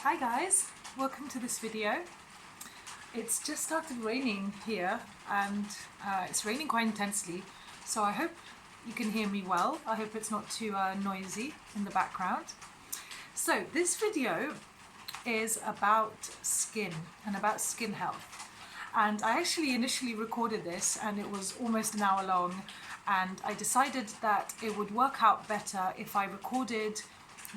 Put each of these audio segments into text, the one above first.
Hi guys, welcome to this video. It's just started raining here and it's raining quite intensely, so I hope you can hear me well. I hope it's not too noisy in the background. So this video is about skin and about skin health, and I actually initially recorded this and it was almost an hour long, and I decided that it would work out better if I recorded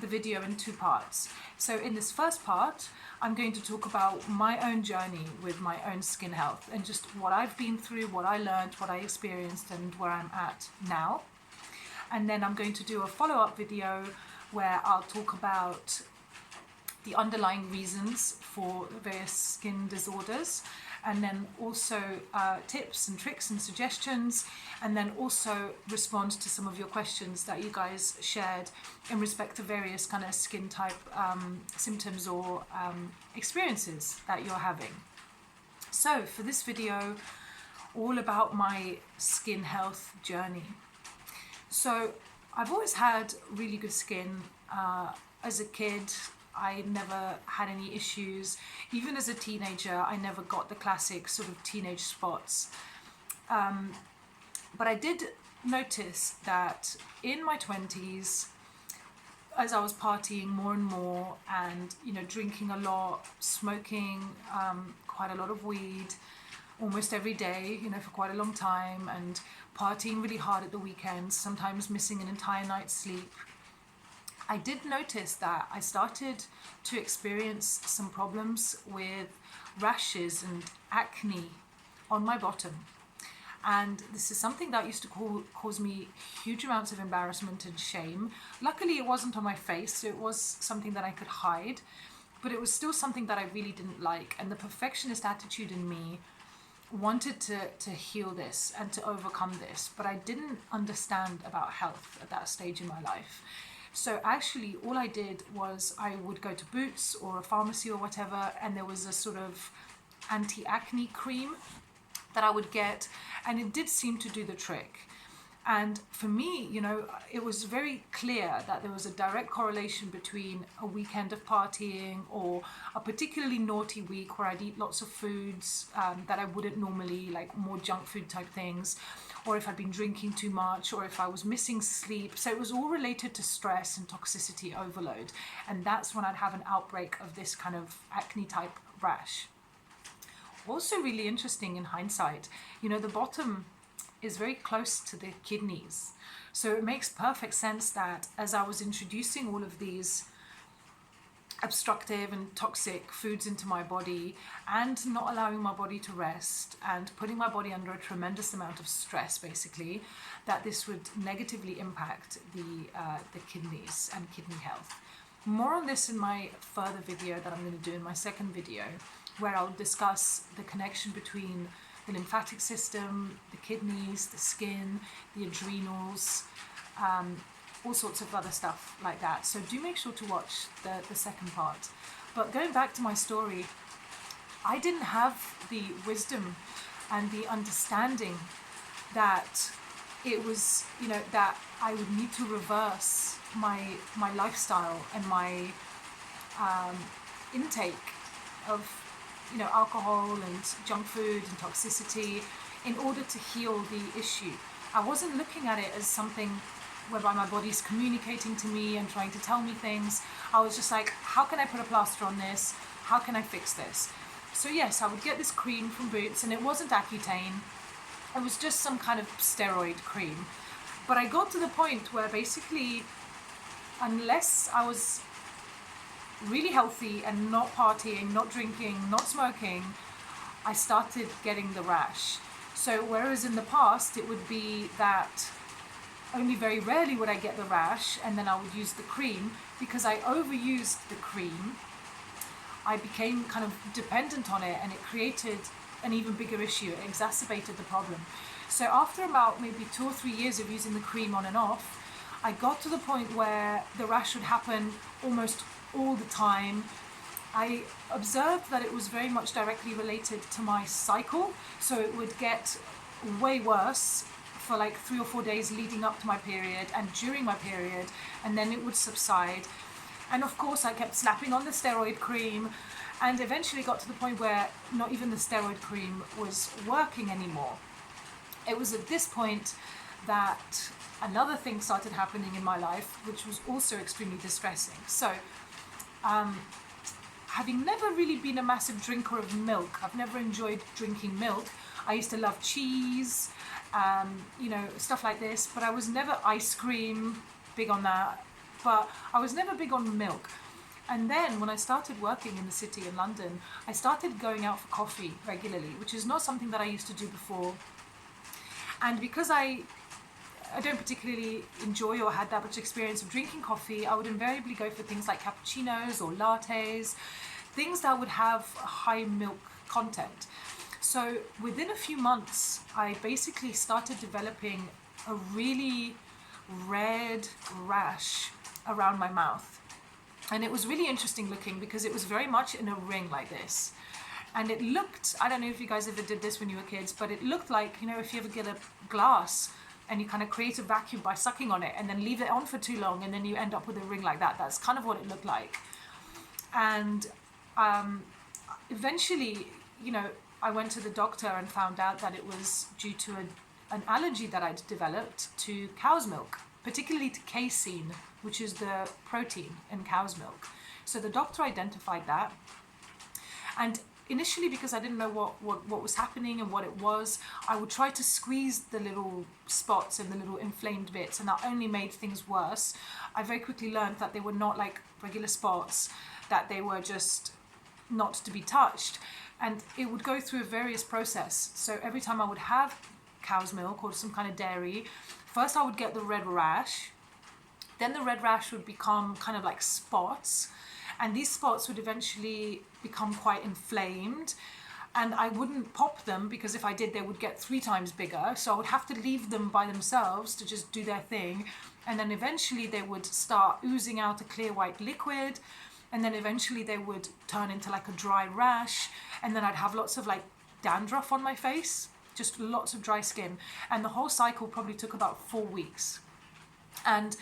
the video in two parts. So in this first part, I'm going to talk about my own journey with my own skin health and just what I've been through, what I learned, what I experienced, and where I'm at now. And then I'm going to do a follow-up video where I'll talk about the underlying reasons for various skin disorders, and then also tips and tricks and suggestions, and then also respond to some of your questions that you guys shared in respect to various kind of skin type symptoms or experiences that you're having. So for this video, all about my skin health journey. So I've always had really good skin. As a kid, I never had any issues. Even as a teenager, I never got the classic sort of teenage spots. But I did notice that in my 20s, as I was partying more and more and, drinking a lot, smoking quite a lot of weed almost every day, for quite a long time, and partying really hard at the weekends, sometimes missing an entire night's sleep, I did notice that I started to experience some problems with rashes and acne on my bottom. And this is something that used to cause me huge amounts of embarrassment and shame. Luckily, it wasn't on my face, so it was something that I could hide, but it was still something that I really didn't like. And the perfectionist attitude in me wanted to heal this and to overcome this, but I didn't understand about health at that stage in my life. So actually all I did was I would go to Boots or a pharmacy or whatever, and there was a sort of anti-acne cream that I would get, and it did seem to do the trick. And for me, it was very clear that there was a direct correlation between a weekend of partying or a particularly naughty week where I'd eat lots of foods that I wouldn't normally, like more junk food type things, or if I'd been drinking too much, or if I was missing sleep. So it was all related to stress and toxicity overload. And that's when I'd have an outbreak of this kind of acne type rash. Also really interesting in hindsight, the bottom is very close to the kidneys. So it makes perfect sense that as I was introducing all of these obstructive and toxic foods into my body and not allowing my body to rest and putting my body under a tremendous amount of stress, basically, that this would negatively impact the kidneys and kidney health. More on this in my further video that I'm going to do in my second video, where I'll discuss the connection between the lymphatic system, the kidneys, the skin, the adrenals, all sorts of other stuff like that. So do make sure to watch the second part. But going back to my story, I didn't have the wisdom and the understanding that it was, that I would need to reverse my lifestyle and my intake of alcohol and junk food and toxicity in order to heal the issue. I wasn't looking at it as something whereby my body's communicating to me and trying to tell me things. I was just like, how can I put a plaster on this? How can I fix this? So yes, I would get this cream from Boots, and it wasn't Accutane. It was just some kind of steroid cream. But I got to the point where basically, unless I was really healthy and not partying, not drinking, not smoking, I started getting the rash. So whereas in the past it would be that only very rarely would I get the rash, and then I would use the cream, because I overused the cream, I became kind of dependent on it, and it created an even bigger issue. It exacerbated the problem. So after about maybe 2 or 3 years of using the cream on and off, I got to the point where the rash would happen almost all the time. I observed that it was very much directly related to my cycle, so it would get way worse for like 3 or 4 days leading up to my period and during my period, and then it would subside. And of course, I kept slapping on the steroid cream, and eventually got to the point where not even the steroid cream was working anymore. It was at this point that another thing started happening in my life, which was also extremely distressing. So, having never really been a massive drinker of milk, I've never enjoyed drinking milk. I used to love cheese, stuff like this, but I was never ice cream, big on that. But I was never big on milk. And then when I started working in the city in London, I started going out for coffee regularly, which is not something that I used to do before. And because I don't particularly enjoy or had that much experience of drinking coffee, I would invariably go for things like cappuccinos or lattes, things that would have a high milk content. So within a few months, I basically started developing a really red rash around my mouth. And it was really interesting looking because it was very much in a ring like this. And it looked, I don't know if you guys ever did this when you were kids, but it looked like, if you ever get a glass and you kind of create a vacuum by sucking on it and then leave it on for too long and then you end up with a ring like that. That's kind of what it looked like. And eventually, I went to the doctor and found out that it was due to an allergy that I'd developed to cow's milk, particularly to casein, which is the protein in cow's milk. So the doctor identified that. And initially, because I didn't know what was happening and what it was, I would try to squeeze the little spots and the little inflamed bits, and that only made things worse. I very quickly learned that they were not like regular spots, that they were just not to be touched. And it would go through a various process. So every time I would have cow's milk or some kind of dairy, first I would get the red rash. Then the red rash would become kind of like spots, and these spots would eventually become quite inflamed, and I wouldn't pop them because if I did, they would get 3 times bigger. So I would have to leave them by themselves to just do their thing, and then eventually they would start oozing out a clear white liquid, and then eventually they would turn into like a dry rash, and then I'd have lots of like dandruff on my face, just lots of dry skin, and the whole cycle probably took about 4 weeks. And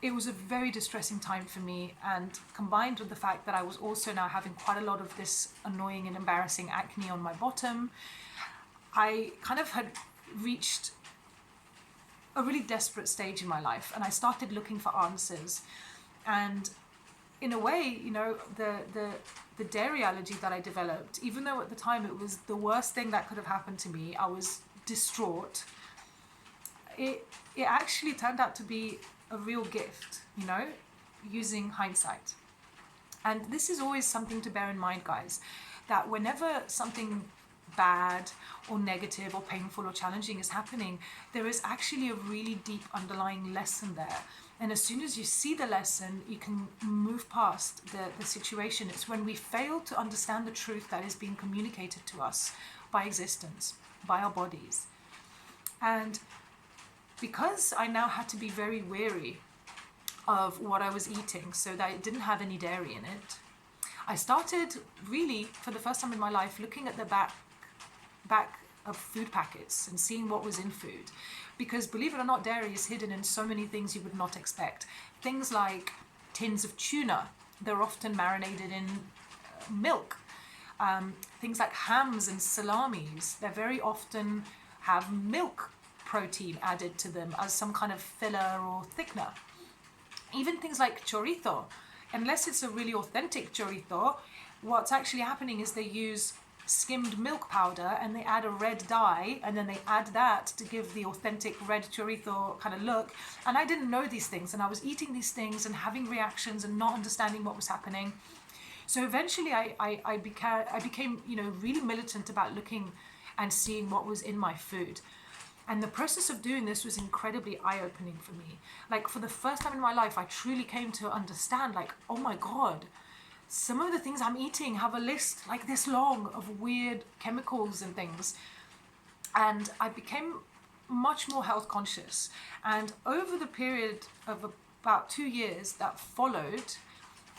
it was a very distressing time for me, and combined with the fact that I was also now having quite a lot of this annoying and embarrassing acne on my bottom, I kind of had reached a really desperate stage in my life, and I started looking for answers. And in a way, the dairy allergy that I developed, even though at the time it was the worst thing that could have happened to me, I was distraught. It actually turned out to be a real gift, using hindsight. And this is always something to bear in mind, guys, that whenever something bad or negative or painful or challenging is happening, there is actually a really deep underlying lesson there. And as soon as you see the lesson, you can move past the situation. It's when we fail to understand the truth that is being communicated to us by existence, by our bodies. And because I now had to be very wary of what I was eating so that it didn't have any dairy in it, I started really, for the first time in my life, looking at the back of food packets and seeing what was in food. Because believe it or not, dairy is hidden in so many things you would not expect. Things like tins of tuna, they're often marinated in milk. Things like hams and salamis, they very often have milk protein added to them as some kind of filler or thickener. Even things like chorizo, unless it's a really authentic chorizo, what's actually happening is they use skimmed milk powder and they add a red dye, and then they add that to give the authentic red chorizo kind of look. And I didn't know these things, and I was eating these things and having reactions and not understanding what was happening. So eventually I became really militant about looking and seeing what was in my food. And the process of doing this was incredibly eye-opening for me. Like, for the first time in my life, I truly came to understand, like, oh my God, some of the things I'm eating have a list like this long of weird chemicals and things. And I became much more health conscious. And over the period of about 2 years that followed,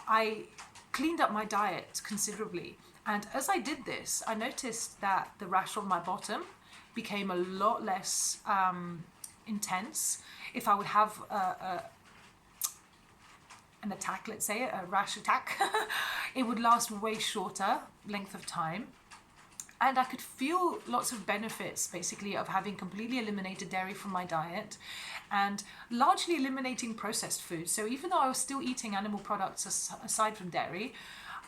I cleaned up my diet considerably. And as I did this, I noticed that the rash on my bottom became a lot less intense. If I would have an attack, let's say, a rash attack, it would last way shorter length of time. And I could feel lots of benefits, basically, of having completely eliminated dairy from my diet and largely eliminating processed food. So even though I was still eating animal products aside from dairy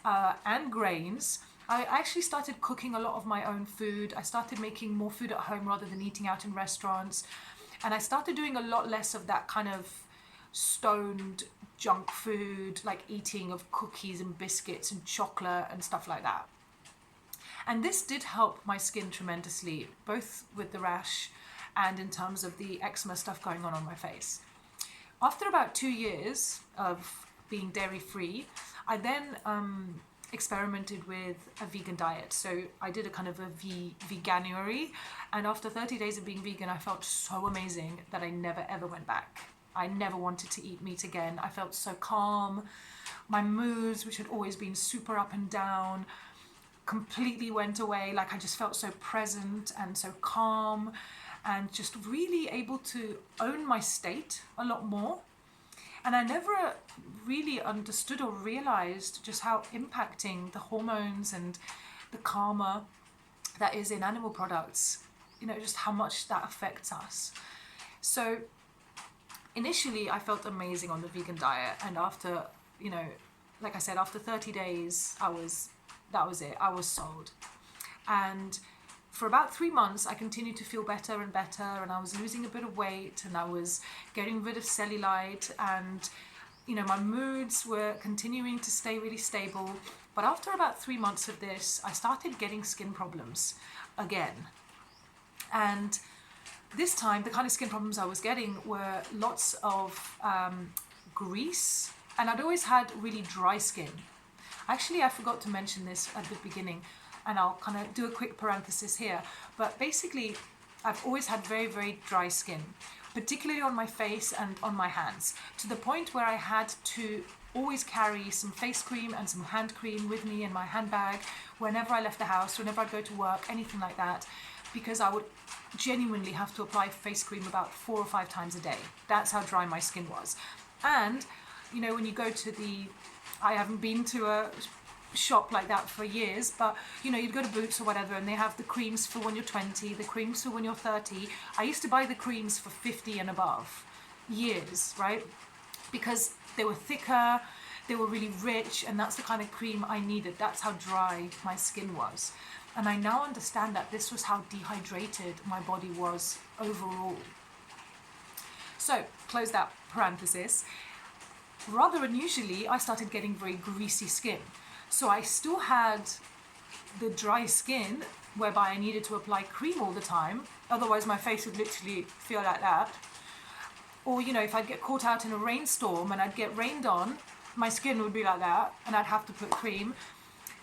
and grains, I actually started cooking a lot of my own food. I started making more food at home rather than eating out in restaurants. And I started doing a lot less of that kind of stoned junk food, like eating of cookies and biscuits and chocolate and stuff like that. And this did help my skin tremendously, both with the rash and in terms of the eczema stuff going on my face. After about 2 years of being dairy-free, I then experimented with a vegan diet. So I did a kind of a veganuary, and after 30 days of being vegan, I felt so amazing that I never ever went back. I never wanted to eat meat again. I felt so calm. My moods, which had always been super up and down, completely went away. Like I just felt so present and so calm and just really able to own my state a lot more. And I never really understood or realized just how impacting the hormones and the karma that is in animal products, just how much that affects us. So initially I felt amazing on the vegan diet, and after, like I said, after 30 days, that was it. I was sold. And for about 3 months, I continued to feel better and better, and I was losing a bit of weight, and I was getting rid of cellulite, and my moods were continuing to stay really stable. But after about 3 months of this, I started getting skin problems again. And this time, the kind of skin problems I was getting were lots of grease, and I'd always had really dry skin. Actually, I forgot to mention this at the beginning, and I'll kind of do a quick parenthesis here. But basically, I've always had very, very dry skin, particularly on my face and on my hands, to the point where I had to always carry some face cream and some hand cream with me in my handbag whenever I left the house, whenever I'd go to work, anything like that, because I would genuinely have to apply face cream about 4 or 5 times a day. That's how dry my skin was. And, when you go to I haven't been to a shop like that for years, but you'd go to Boots or whatever, and they have the creams for when you're 20, the creams for when you're 30. I used to buy the creams for 50 and above years, right? Because they were thicker, they were really rich, and that's the kind of cream I needed. That's how dry my skin was. And I now understand that this was how dehydrated my body was overall. So, close that parenthesis. Rather unusually, I started getting very greasy skin. So I still had the dry skin, whereby I needed to apply cream all the time. Otherwise, my face would literally feel like that. Or, if I'd get caught out in a rainstorm and I'd get rained on, my skin would be like that, and I'd have to put cream.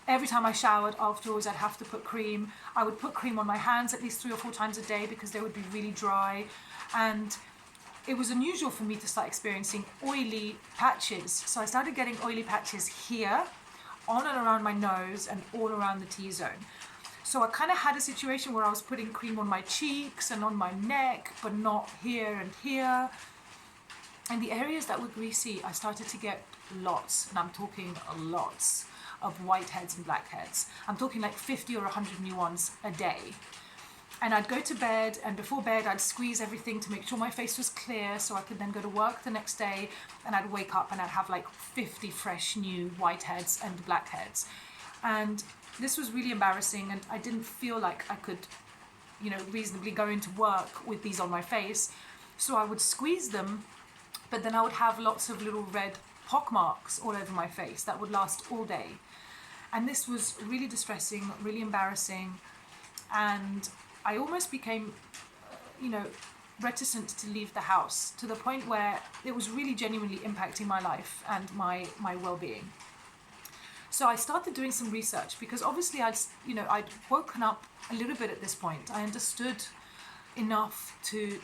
Every time I showered afterwards, I'd have to put cream. I would put cream on my hands at least 3 or 4 times a day because they would be really dry. And it was unusual for me to start experiencing oily patches. So I started getting oily patches here, on and around my nose, and all around the T-zone. So I kind of had a situation where I was putting cream on my cheeks and on my neck, but not here and here. And the areas that were greasy, I started to get lots, and I'm talking lots, of whiteheads and blackheads. I'm talking like 50 or 100 new ones a day. And I'd go to bed, and before bed I'd squeeze everything to make sure my face was clear so I could then go to work the next day, and I'd wake up and I'd have like 50 fresh new whiteheads and blackheads. And this was really embarrassing, and I didn't feel like I could, reasonably go into work with these on my face. So I would squeeze them, but then I would have lots of little red pock marks all over my face that would last all day. And this was really distressing, really embarrassing, and I almost became, reticent to leave the house, to the point where it was really genuinely impacting my life and my well-being. So I started doing some research, because obviously I'd woken up a little bit at this point. I understood enough to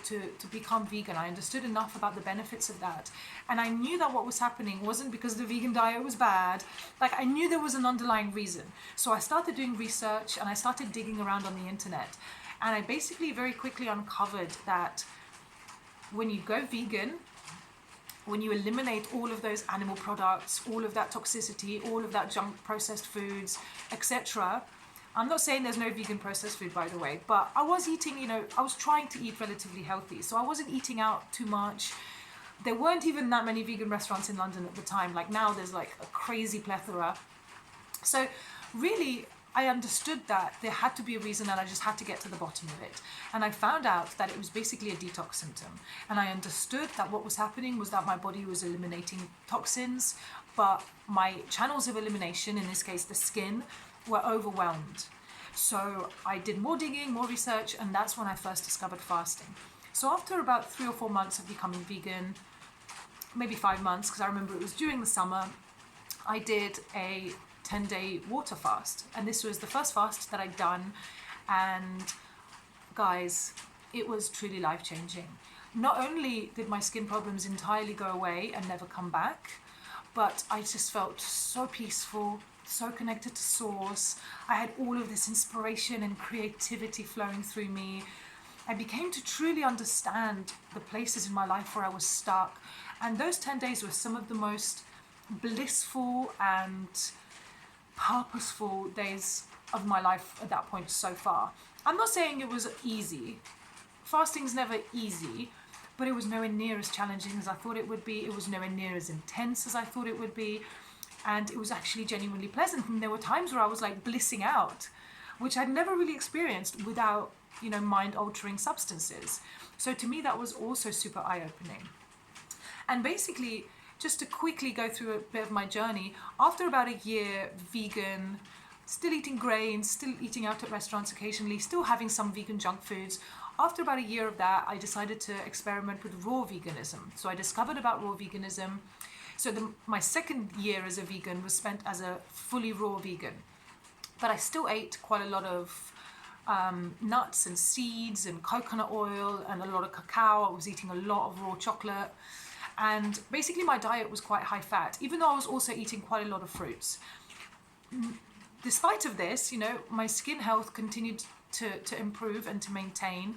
become vegan. I understood enough about the benefits of that. And I knew that what was happening wasn't because the vegan diet was bad. Like, I knew there was an underlying reason. So I started doing research, and I started digging around on the internet. And I basically very quickly uncovered that when you go vegan, when you eliminate all of those animal products, all of that toxicity, all of that junk processed foods, etc. I'm not saying there's no vegan processed food, by the way, but I was eating, I was trying to eat relatively healthy. So I wasn't eating out too much. There weren't even that many vegan restaurants in London at the time. Like now there's like a crazy plethora. So really, I understood that there had to be a reason, and I just had to get to the bottom of it. And I found out that it was basically a detox symptom. And I understood that what was happening was that my body was eliminating toxins, but my channels of elimination, in this case the skin, were overwhelmed. So I did more digging, more research, and that's when I first discovered fasting. So after about 3 or 4 months of becoming vegan, maybe 5 months, because I remember it was during the summer, I did a 10-day water fast, and this was the first fast that I'd done, and guys, it was truly life-changing. Not only did my skin problems entirely go away and never come back, but I just felt so peaceful, so connected to source. I had all of this inspiration and creativity flowing through me. I became to truly understand the places in my life where I was stuck, and those 10 days were some of the most blissful and purposeful days of my life at that point so far. I'm not saying it was easy. Fasting's never easy, but it was nowhere near as challenging as I thought it would be. It was nowhere near as intense as I thought it would be. And it was actually genuinely pleasant. And there were times where I was like blissing out, which I'd never really experienced without, mind-altering substances. So to me, that was also super eye-opening. And basically, just to quickly go through a bit of my journey, after about a year vegan, still eating grains, still eating out at restaurants occasionally, still having some vegan junk foods, after about a year of that, I decided to experiment with raw veganism. So I discovered about raw veganism. So my second year as a vegan was spent as a fully raw vegan. But I still ate quite a lot of nuts and seeds and coconut oil and a lot of cacao. I was eating a lot of raw chocolate. And basically my diet was quite high fat, even though I was also eating quite a lot of fruits. Despite of this, my skin health continued to improve and to maintain.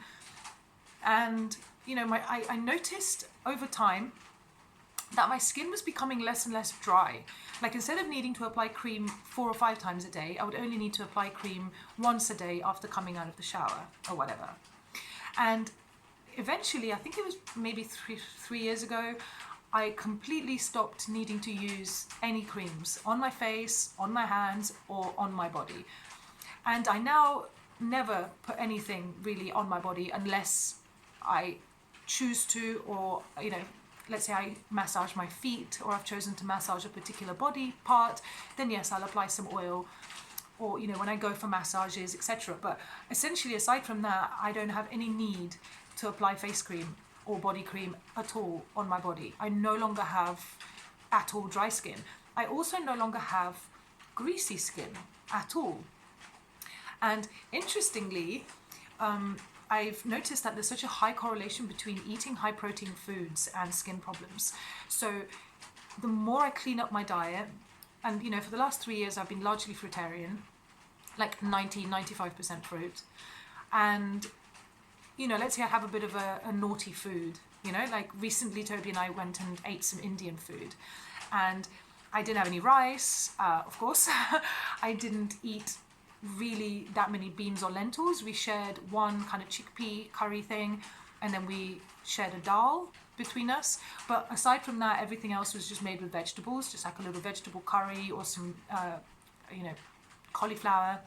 And, I noticed over time that my skin was becoming less and less dry. Like instead of needing to apply cream 4 or 5 times a day, I would only need to apply cream once a day after coming out of the shower or whatever. And eventually, I think it was maybe three years ago, I completely stopped needing to use any creams on my face, on my hands, or on my body. And I now never put anything really on my body unless I choose to, or, let's say I massage my feet, or I've chosen to massage a particular body part, then yes, I'll apply some oil, or, when I go for massages, etc. But essentially, aside from that, I don't have any need to apply face cream or body cream at all on my body. I no longer have at all dry skin. I also no longer have greasy skin at all. And interestingly, I've noticed that there's such a high correlation between eating high protein foods and skin problems. So the more I clean up my diet, and for the last 3 years I've been largely fruitarian, like 95% fruit, and let's say I have a bit of a naughty food, like recently Toby and I went and ate some Indian food, and I didn't have any rice, of course. I didn't eat really that many beans or lentils. We shared one kind of chickpea curry thing, and then we shared a dal between us. But aside from that, everything else was just made with vegetables, just like a little vegetable curry or some, cauliflower.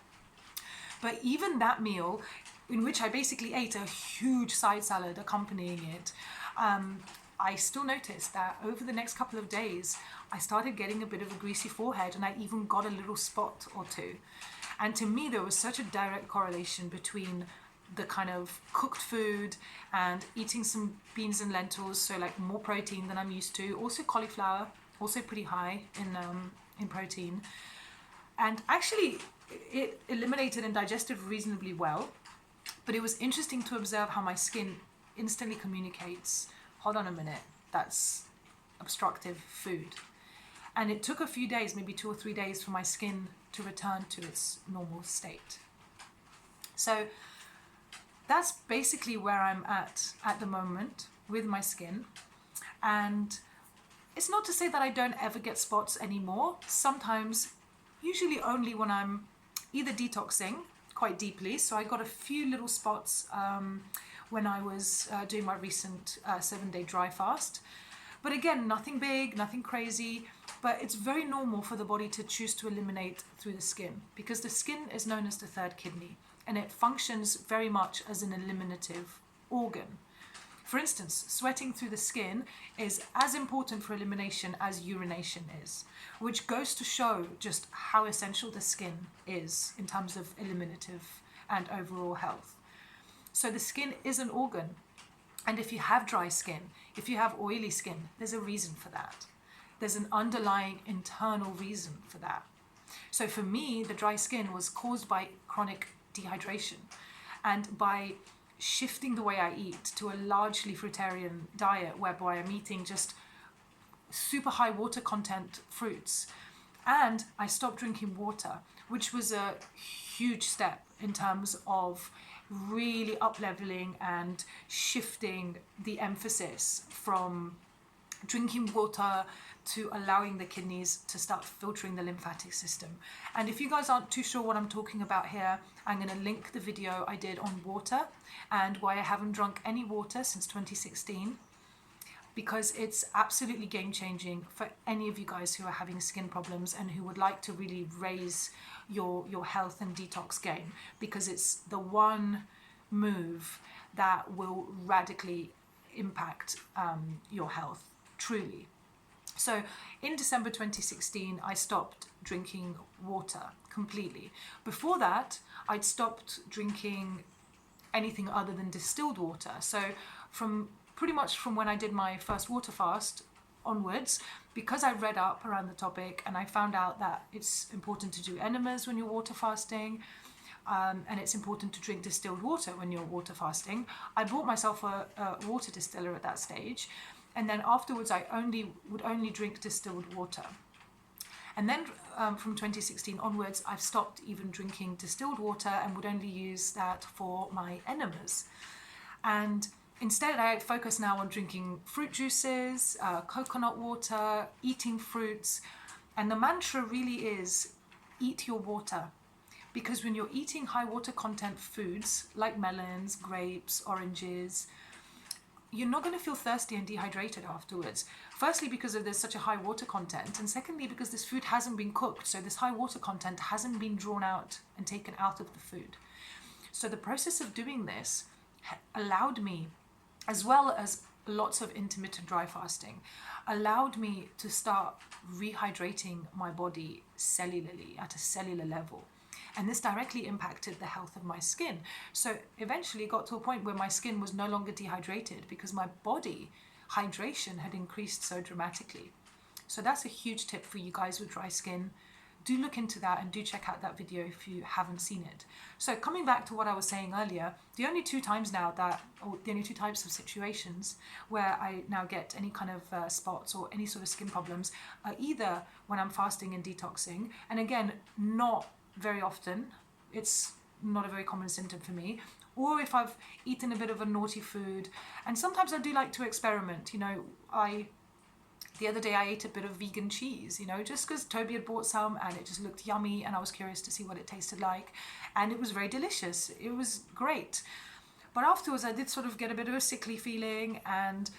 But even that meal, in which I basically ate a huge side salad accompanying it, I still noticed that over the next couple of days, I started getting a bit of a greasy forehead, and I even got a little spot or two. And to me, there was such a direct correlation between the kind of cooked food and eating some beans and lentils, so like more protein than I'm used to. Also cauliflower, also pretty high in protein. And actually, it eliminated and digested reasonably well. But it was interesting to observe how my skin instantly communicates, hold on a minute, that's obstructive food. And it took a few days, maybe 2 or 3 days, for my skin to return to its normal state. So that's basically where I'm at the moment with my skin. And It's not to say that I don't ever get spots anymore. Sometimes, usually only when I'm either detoxing quite deeply. So I got a few little spots when I was doing my recent 7-day dry fast. But again, nothing big, nothing crazy, but it's very normal for the body to choose to eliminate through the skin, because the skin is known as the third kidney and it functions very much as an eliminative organ. For instance, sweating through the skin is as important for elimination as urination is, which goes to show just how essential the skin is in terms of eliminative and overall health. So the skin is an organ. And if you have dry skin, if you have oily skin, there's a reason for that. There's an underlying internal reason for that. So for me, the dry skin was caused by chronic dehydration, and by shifting the way I eat to a largely fruitarian diet, whereby I'm eating just super high water content fruits, and I stopped drinking water, which was a huge step in terms of really up-leveling and shifting the emphasis from drinking water to allowing the kidneys to start filtering the lymphatic system. And if you guys aren't too sure what I'm talking about here, I'm going to link the video I did on water and why I haven't drunk any water since 2016, because it's absolutely game-changing for any of you guys who are having skin problems and who would like to really raise your health and detox game, because it's the one move that will radically impact your health, truly. So in December 2016, I stopped drinking water completely. Before that, I'd stopped drinking anything other than distilled water. So from pretty much from when I did my first water fast onwards, because I read up around the topic and I found out that it's important to do enemas when you're water fasting, and it's important to drink distilled water when you're water fasting, I bought myself a water distiller at that stage. And then afterwards, I would only drink distilled water. And then from 2016 onwards, I've stopped even drinking distilled water and would only use that for my enemas. And instead, I focus now on drinking fruit juices, coconut water, eating fruits. And the mantra really is, eat your water. Because when you're eating high water content foods like melons, grapes, oranges, you're not going to feel thirsty and dehydrated afterwards. Firstly, because there's such a high water content, and secondly, because this food hasn't been cooked, so this high water content hasn't been drawn out and taken out of the food. So the process of doing this allowed me, as well as lots of intermittent dry fasting, allowed me to start rehydrating my body cellularly at a cellular level. And this directly impacted the health of my skin. So eventually it got to a point where my skin was no longer dehydrated because my body hydration had increased so dramatically. So that's a huge tip for you guys with dry skin. Do look into that and do check out that video if you haven't seen it. So coming back to what I was saying earlier, the only two types of situations where I now get any kind of spots or any sort of skin problems are either when I'm fasting and detoxing, and again, not very often, it's not a very common symptom for me, or if I've eaten a bit of a naughty food. And sometimes I do like to experiment. The other day I ate a bit of vegan cheese, just because Toby had bought some and it just looked yummy and I was curious to see what it tasted like, and it was very delicious. It was great. But afterwards I did sort of get a bit of a sickly feeling and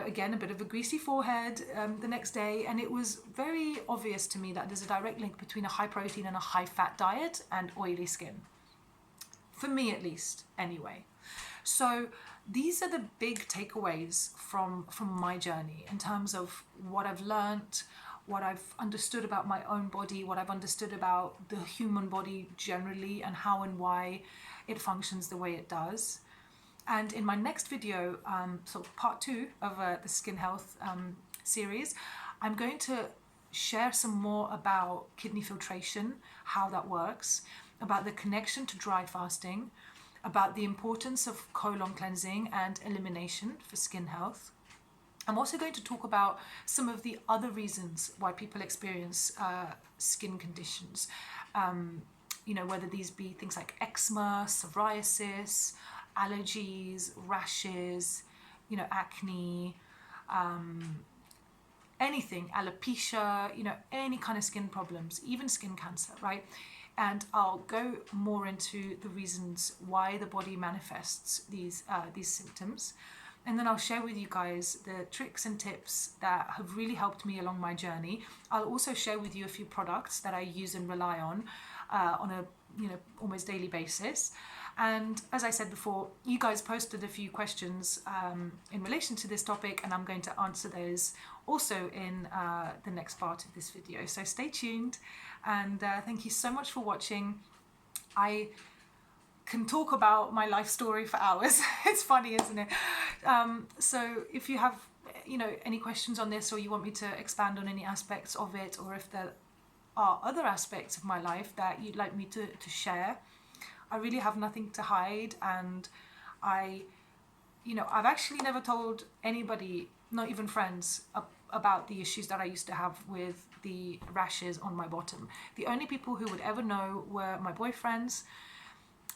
again, a bit of a greasy forehead the next day. And it was very obvious to me that there's a direct link between a high protein and a high fat diet and oily skin. For me, at least, anyway. So these are the big takeaways from my journey in terms of what I've learned, what I've understood about my own body, what I've understood about the human body generally, and how and why it functions the way it does. And in my next video, so part 2 of the skin health series, I'm going to share some more about kidney filtration, how that works, about the connection to dry fasting, about the importance of colon cleansing and elimination for skin health. I'm also going to talk about some of the other reasons why people experience skin conditions, whether these be things like eczema, psoriasis, allergies, rashes, acne, anything, alopecia, you know, any kind of skin problems, even skin cancer, right? And I'll go more into the reasons why the body manifests these symptoms. And then I'll share with you guys the tricks and tips that have really helped me along my journey. I'll also share with you a few products that I use and rely on a, you know, almost daily basis. And as I said before, you guys posted a few questions in relation to this topic, and I'm going to answer those also in the next part of this video. So stay tuned, and thank you so much for watching. I can talk about my life story for hours. It's funny, isn't it? So if you have, you know, any questions on this, or you want me to expand on any aspects of it, or if there are other aspects of my life that you'd like me to share, I really have nothing to hide. And you know, I've actually never told anybody, not even friends, about the issues that I used to have with the rashes on my bottom. The only people who would ever know were my boyfriends.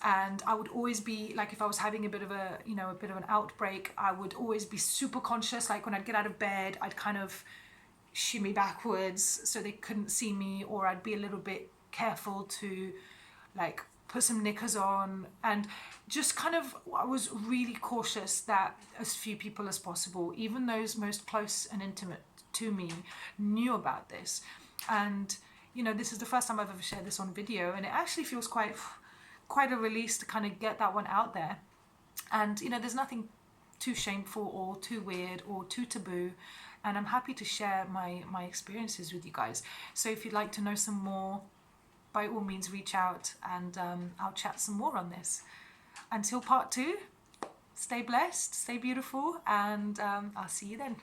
And I would always be like, if I was having a bit of a, you know, a bit of an outbreak, I would always be super conscious. Like when I'd get out of bed, I'd kind of shimmy backwards so they couldn't see me, or I'd be a little bit careful to like put some knickers on, and just kind of, I was really cautious that as few people as possible, even those most close and intimate to me, knew about this. And you know, this is the first time I've ever shared this on video, and it actually feels quite a release to kind of get that one out there. And you know, there's nothing too shameful or too weird or too taboo, and I'm happy to share my experiences with you guys. So if you'd like to know some more, by all means reach out, and I'll chat some more on this. Until part 2, stay blessed, stay beautiful, and I'll see you then.